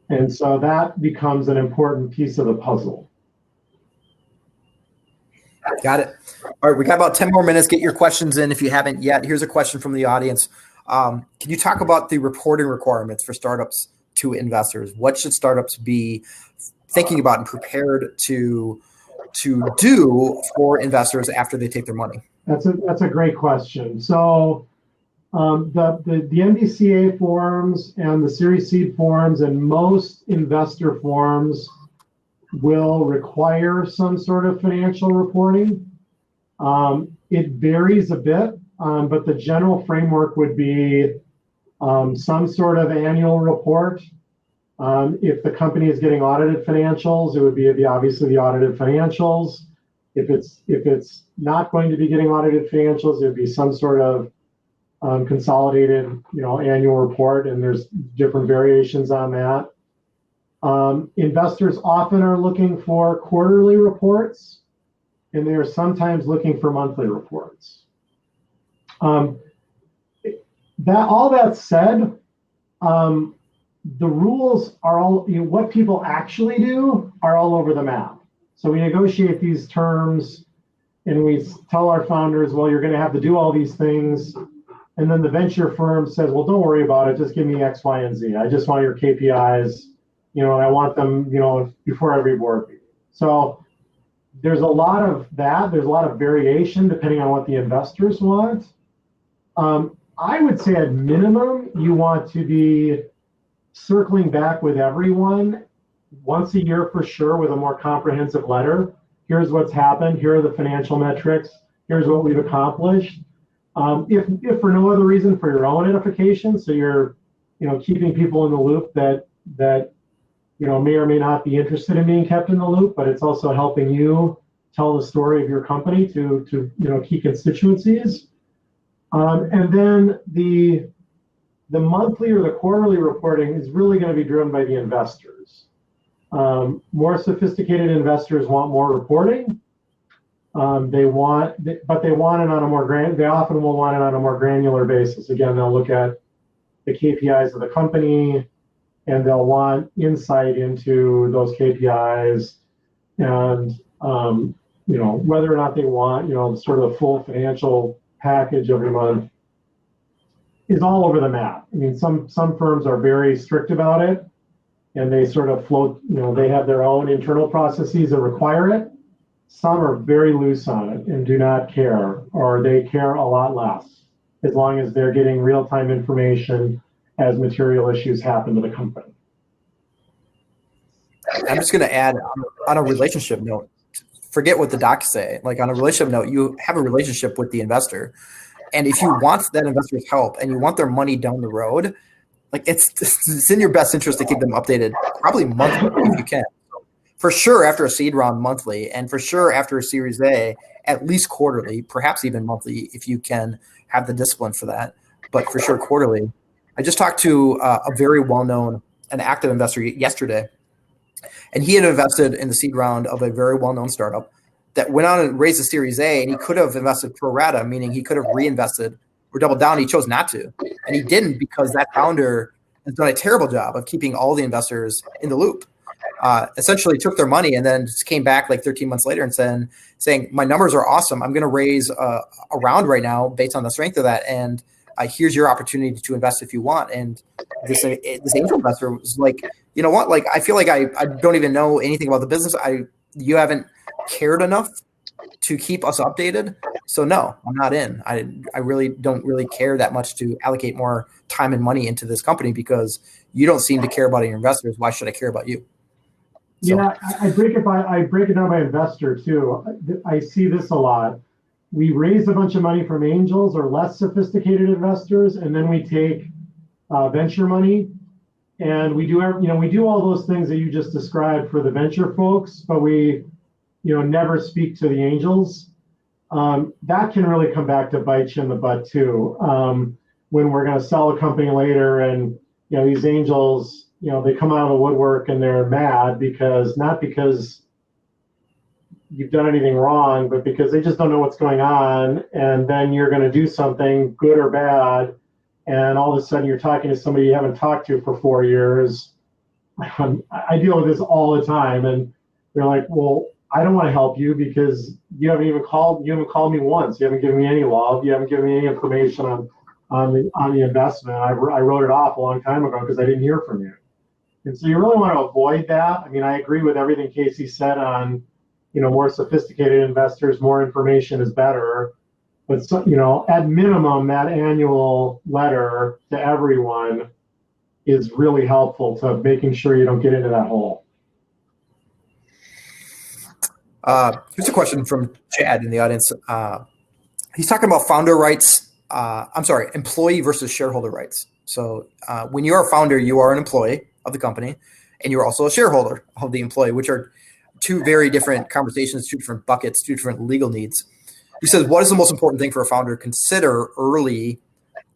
And so that becomes an important piece of the puzzle. Got it. All right, we got about 10 more minutes. Get your questions in if you haven't yet. Here's a question from the audience. Can you talk about the reporting requirements for startups to investors? What should startups be thinking about and prepared to do for investors after they take their money? That's a great question. So the MDCA forms and the Series Seed forms and most investor forms will require some sort of financial reporting. It varies a bit, but the general framework would be some sort of annual report. If the company is getting audited financials, it would be obviously the audited financials. If it's not going to be getting audited financials, it would be some sort of consolidated, annual report, and there's different variations on that. Investors often are looking for quarterly reports, and they are sometimes looking for monthly reports. All that said, the rules are all, what people actually do are all over the map. So we negotiate these terms and we tell our founders, well, you're going to have to do all these things. And then the venture firm says, well, don't worry about it. Just give me X, Y, and Z. I just want your KPIs, and I want them, before every board meeting. So there's a lot of that. There's a lot of variation depending on what the investors want. I would say at minimum, you want to be circling back with everyone once a year for sure with a more comprehensive letter. Here's what's happened. Here are the financial metrics. Here's what we've accomplished. If for no other reason, for your own edification, so you're, keeping people in the loop that may or may not be interested in being kept in the loop, but it's also helping you tell the story of your company to key constituencies. And then the monthly or the quarterly reporting is really going to be driven by the investors. More sophisticated investors want more reporting. But they want it on a more they often will want it on a more granular basis. Again, they'll look at the KPIs of the company, and they'll want insight into those KPIs, and whether or not they want sort of the full financial package every month is all over the map. I mean, some firms are very strict about it, and they sort of float. They have their own internal processes that require it. Some are very loose on it and do not care, or they care a lot less, as long as they're getting real-time information as material issues happen to the company. I'm just going to add on a relationship note, forget what the docs say. Like on a relationship note, you have a relationship with the investor. And if you want that investor's help and you want their money down the road, like it's in your best interest to keep them updated, probably monthly if you can. For sure, after a seed round, monthly, and for sure after a Series A, at least quarterly, perhaps even monthly if you can have the discipline for that. But for sure, quarterly. I just talked to a very well-known, an active investor yesterday, and he had invested in the seed round of a very well-known startup that went on and raised a Series A, and he could have invested pro rata, meaning he could have reinvested or doubled down. He chose not to, and he didn't because that founder has done a terrible job of keeping all the investors in the loop. essentially took their money and then just came back like 13 months later and saying, my numbers are awesome. I'm going to raise a round right now based on the strength of that. And here's your opportunity to invest if you want. And this angel investor was like, you know what? Like, I feel like I don't even know anything about the business. You haven't cared enough to keep us updated. So no, I'm not in. I really don't really care that much to allocate more time and money into this company because you don't seem to care about your investors. Why should I care about you? So. Yeah, I break it down by investor too. I see this a lot. We raise a bunch of money from angels or less sophisticated investors, and then we take venture money, and we do all those things that you just described for the venture folks, but we never speak to the angels. That can really come back to bite you in the butt too. When we're going to sell a company later, and these angels, they come out of the woodwork and they're mad not because you've done anything wrong, but because they just don't know what's going on. And then you're going to do something good or bad, and all of a sudden you're talking to somebody you haven't talked to for 4 years. I deal with this all the time, and they're like, well, I don't want to help you because you haven't called me once. You haven't given me any love. You haven't given me any information on the investment. I wrote it off a long time ago because I didn't hear from you. And so you really want to avoid that. I mean, I agree with everything Casey said on, more sophisticated investors, more information is better. But at minimum, that annual letter to everyone is really helpful to making sure you don't get into that hole. Here's a question from Chad in the audience. He's talking about founder rights. Employee versus shareholder rights. So when you are a founder, you are an employee of the company, and you're also a shareholder of the employee, which are two very different conversations, two different buckets, two different legal needs. He says, what is the most important thing for a founder to consider early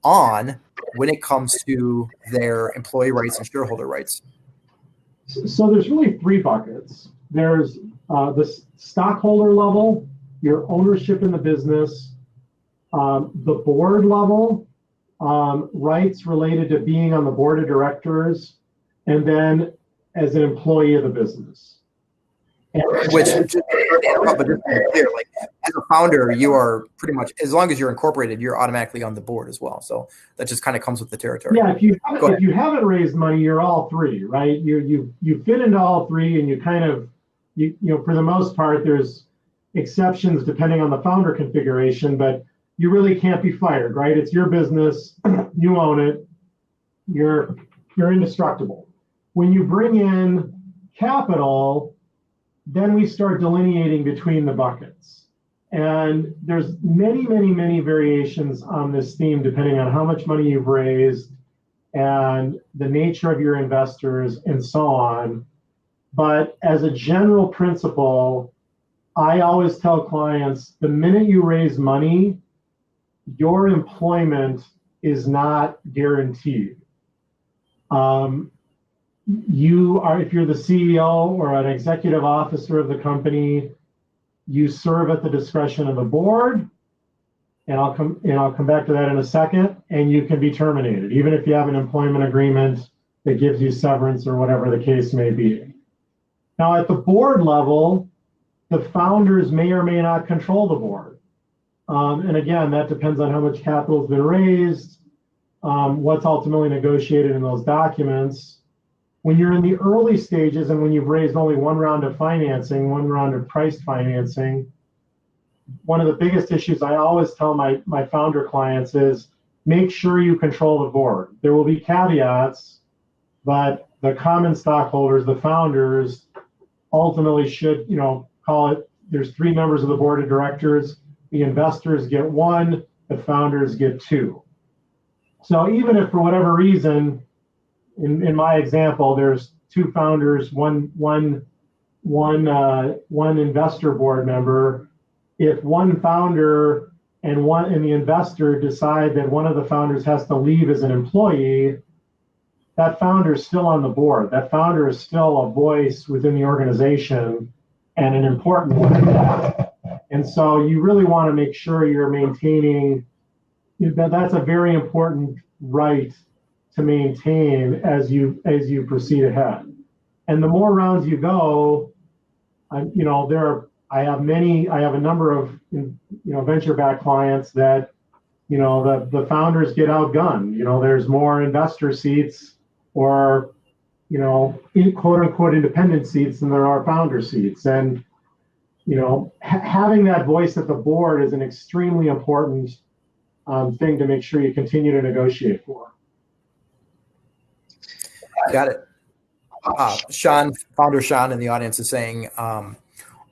on when it comes to their employee rights and shareholder rights? So there's really 3 buckets. There's the stockholder level, your ownership in the business, the board level, rights related to being on the board of directors, and then as an employee of the business. Which, just to be clear, like as a founder, you are pretty much, as long as you're incorporated, you're automatically on the board as well. So that just kind of comes with the territory. Yeah, if you haven't raised money, you're all 3, right? You fit into all 3, and you kind of, for the most part, there's exceptions depending on the founder configuration, but you really can't be fired, right? It's your business, you own it, you're indestructible. When you bring in capital, then we start delineating between the buckets. And there's many, many, many variations on this theme depending on how much money you've raised and the nature of your investors and so on. But as a general principle, I always tell clients, the minute you raise money, your employment is not guaranteed. If you're the CEO or an executive officer of the company, you serve at the discretion of the board, and I'll come back to that in a second, and you can be terminated, even if you have an employment agreement that gives you severance or whatever the case may be. Now, at the board level, the founders may or may not control the board. And again, that depends on how much capital has been raised, what's ultimately negotiated in those documents. When you're in the early stages and when you've raised only 1 round of financing, 1 round of priced financing, one of the biggest issues I always tell my founder clients is make sure you control the board. There will be caveats, but the common stockholders, the founders, ultimately should, call it, there's 3 members of the board of directors, the investors get 1, the founders get 2. So even if for whatever reason, in my example, there's 2 founders, one investor board member. If one founder and the investor decide that one of the founders has to leave as an employee, that founder is still on the board. That founder is still a voice within the organization and an important one. And so you really want to make sure you're maintaining that. That's a very important right to maintain as you proceed ahead. And the more rounds you go, I have a number of, venture-backed clients that, the founders get outgunned. There's more investor seats or, quote unquote independent seats than there are founder seats. And, having that voice at the board is an extremely important thing to make sure you continue to negotiate for. Got it. Sean, founder Sean in the audience is saying,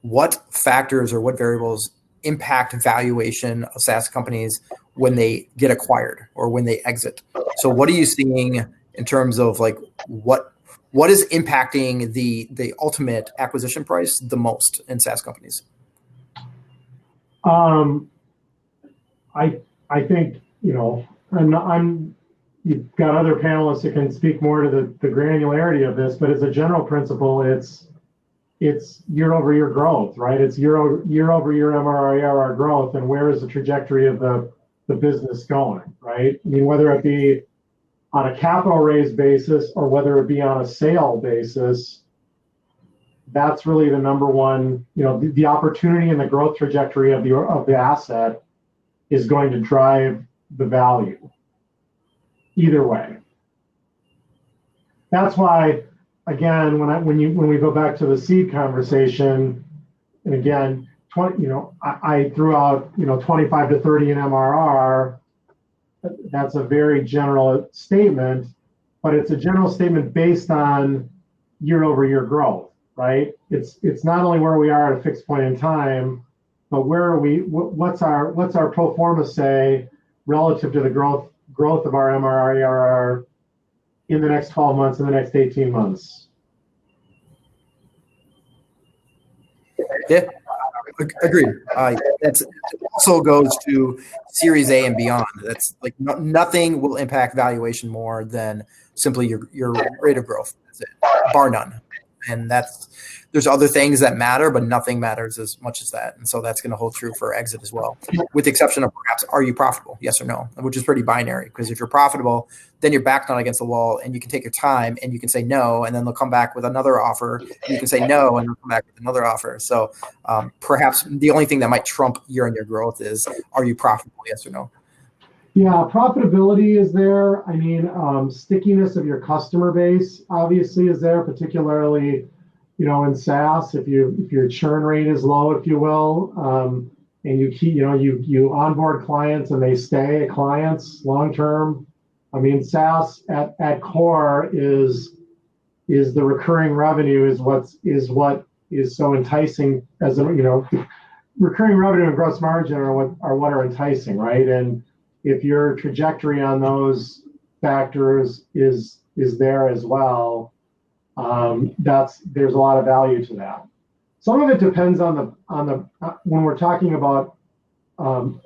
what factors or what variables impact valuation of SaaS companies when they get acquired or when they exit? So what are you seeing in terms of like what is impacting the ultimate acquisition price the most in SaaS companies? I think, you've got other panelists that can speak more to the granularity of this, but as a general principle, it's year-over-year growth, right? It's year-over-year MRR growth, and where is the trajectory of the business going, right? I mean, whether it be on a capital raise basis or whether it be on a sale basis, that's really the number one, the opportunity and the growth trajectory of the asset is going to drive the value. Either way. That's why, again, when we go back to the seed conversation, and again, I threw out 25 to 30 in MRR. That's a very general statement, but it's a general statement based on year-over-year growth, right? It's not only where we are at a fixed point in time, but where are we? What's our pro forma say relative to the growth of our MRR ARR in the next 12 months, in the next 18 months. Yeah, agreed. That also goes to Series A and beyond. That's like nothing will impact valuation more than simply your rate of growth. That's it, bar none. And there's other things that matter, but nothing matters as much as that. And so that's going to hold true for exit as well, with the exception of perhaps, are you profitable? Yes or no, which is pretty binary, because if you're profitable, then you're backed on against the wall and you can take your time and you can say no, and then they'll come back with another offer. And you can say no, and they'll come back with another offer. So perhaps the only thing that might trump year-on-year growth is, are you profitable? Yes or no? Yeah, profitability is there. I mean, stickiness of your customer base obviously is there, particularly, in SaaS, if your churn rate is low, if you will, and you keep, you onboard clients and they stay clients long term. I mean, SaaS at core is the recurring revenue is what is so enticing as recurring revenue and gross margin are what are enticing, right? And if your trajectory on those factors is there as well, there's a lot of value to that. Some of it depends on the when we're talking about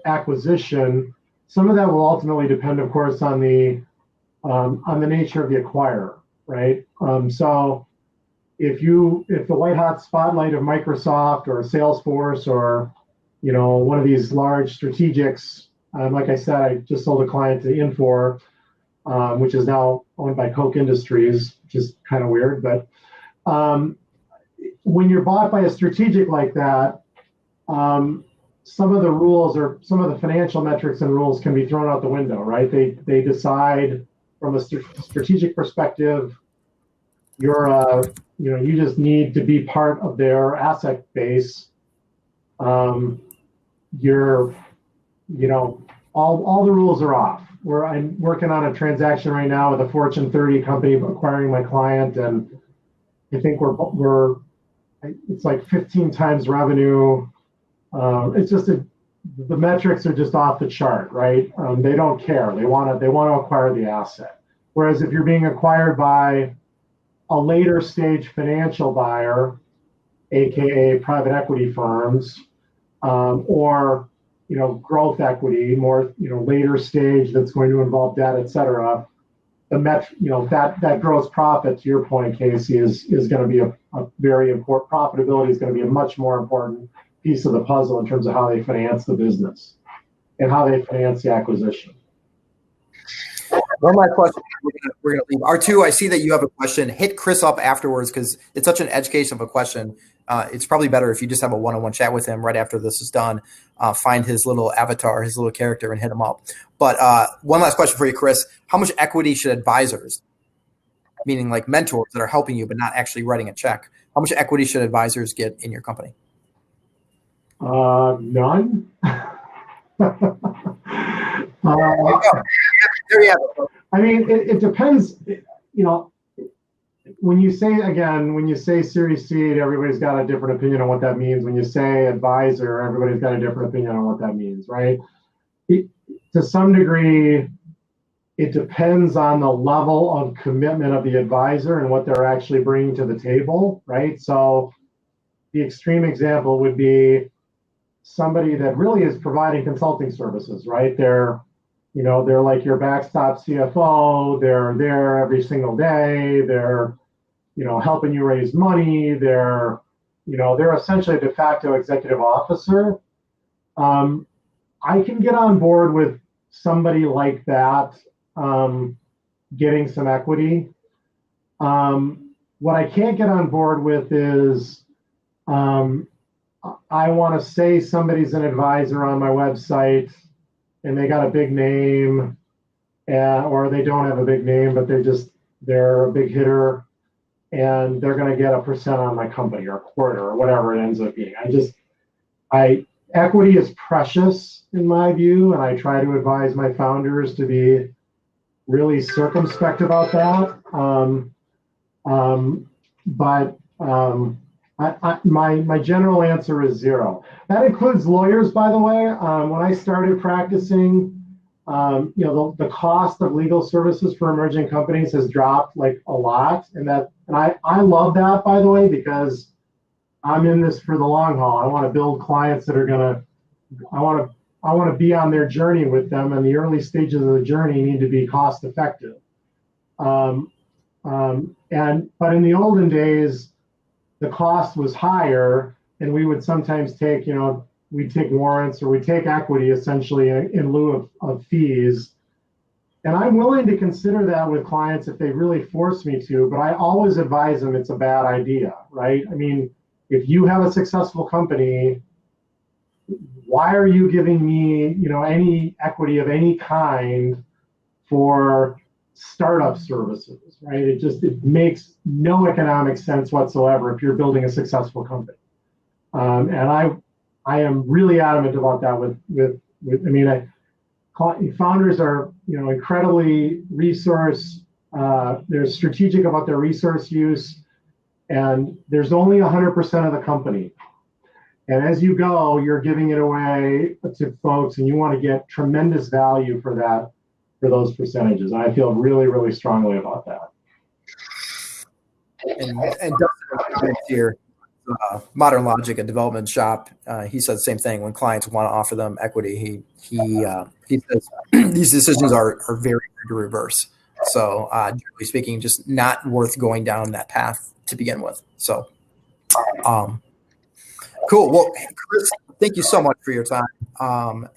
acquisition. Some of that will ultimately depend, of course, on the nature of the acquirer, right? So if the white hot spotlight of Microsoft or Salesforce or one of these large strategics. Like I said, I just sold a client to Infor, which is now owned by Koch Industries, which is kind of weird. But when you're bought by a strategic like that, some of the rules or some of the financial metrics and rules can be thrown out the window, right? They decide from a strategic perspective, you just need to be part of their asset base. All the rules are off. I'm working on a transaction right now with a Fortune 30 company acquiring my client, and I think it's like 15 times revenue. It's just the metrics are just off the chart, right? They don't care. They want to acquire the asset. Whereas if you're being acquired by a later stage financial buyer, aka private equity firms, or growth equity, more later stage that's going to involve debt, et cetera. That gross profit, to your point, Casey, is going to be a very important. Profitability is going to be a much more important piece of the puzzle in terms of how they finance the business and how they finance the acquisition. One last question. We're gonna leave. R2, I see that you have a question. Hit Chris up afterwards because it's such an education of a question. It's probably better if you just have a one-on-one chat with him right after this is done. Find his little avatar, his little character, and hit him up. But one last question for you, Chris. How much equity should advisors, meaning like mentors that are helping you but not actually writing a check, how much equity should advisors get in your company? None. There you have it. I mean, it depends. You know, when you say Series Seed, everybody's got a different opinion on what that means. When you say advisor, everybody's got a different opinion on what that means, right? To some degree, it depends on the level of commitment of the advisor and what they're actually bringing to the table, right? So the extreme example would be somebody that really is providing consulting services, right? They're like your backstop CFO. They're there every single day. They're, helping you raise money. They're essentially a de facto executive officer. I can get on board with somebody like that getting some equity. What I can't get on board with is I want to say somebody's an advisor on my website and they got a big name, or they don't have a big name, but they're a big hitter and they're going to get a percent on my company or a quarter or whatever it ends up being. Equity is precious in my view, and I try to advise my founders to be really circumspect about that. My general answer is zero. That includes lawyers, by the way. When I started practicing, the cost of legal services for emerging companies has dropped like a lot, and I love that, by the way, because I'm in this for the long haul. I want to build clients that are I want to be on their journey with them, and the early stages of the journey need to be cost effective. But in the olden days, the cost was higher, and we would sometimes take, we'd take warrants or we'd take equity essentially in lieu of fees. And I'm willing to consider that with clients if they really force me to, but I always advise them it's a bad idea, right? I mean, if you have a successful company, why are you giving me, any equity of any kind for startup services, right? It makes no economic sense whatsoever if you're building a successful company. And I am really adamant about that founders are, incredibly they're strategic about their resource use, and there's only 100% of the company. And as you go, you're giving it away to folks, and you want to get tremendous value for those percentages. And I feel really, really strongly about that. And Dustin here, Modern Logic, a development shop, he said the same thing. When clients want to offer them equity, he says these decisions are very hard to reverse. So generally speaking, just not worth going down that path to begin with. So cool. Well, Chris, thank you so much for your time.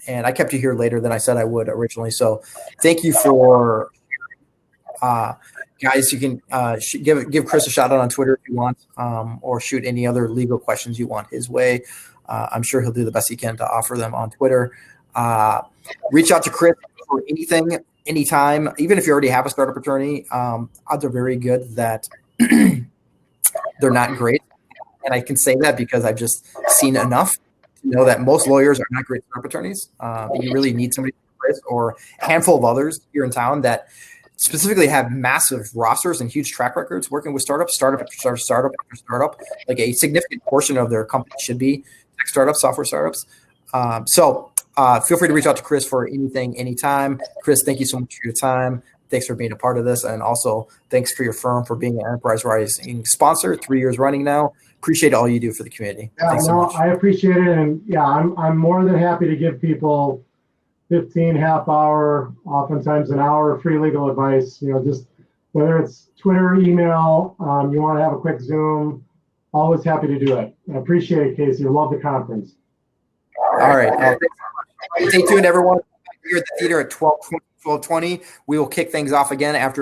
And I kept you here later than I said I would originally. So thank you for guys. You can give Chris a shout out on Twitter if you want, or shoot any other legal questions you want his way. I'm sure he'll do the best he can to offer them on Twitter. Reach out to Chris for anything, anytime, even if you already have a startup attorney. Odds are very good that they're not great. And I can say that because I've just seen enough to know that most lawyers are not great startup attorneys. You really need somebody like Chris or a handful of others here in town that specifically have massive rosters and huge track records working with startup after startup. Like a significant portion of their company should be tech startups, software startups. So feel free to reach out to Chris for anything, anytime. Chris, thank you so much for your time. Thanks for being a part of this. And also thanks for your firm for being an Enterprise Rising sponsor 3 years running now. Appreciate all you do for the community. Yeah, Thanks so much. I appreciate it. And yeah, I'm more than happy to give people 15, half hour, oftentimes an hour of free legal advice, just whether it's Twitter, email, you want to have a quick Zoom, always happy to do it. I appreciate it, Casey. I love the conference. All right. Stay tuned, everyone. here at the theater at 12:20. We will kick things off again after a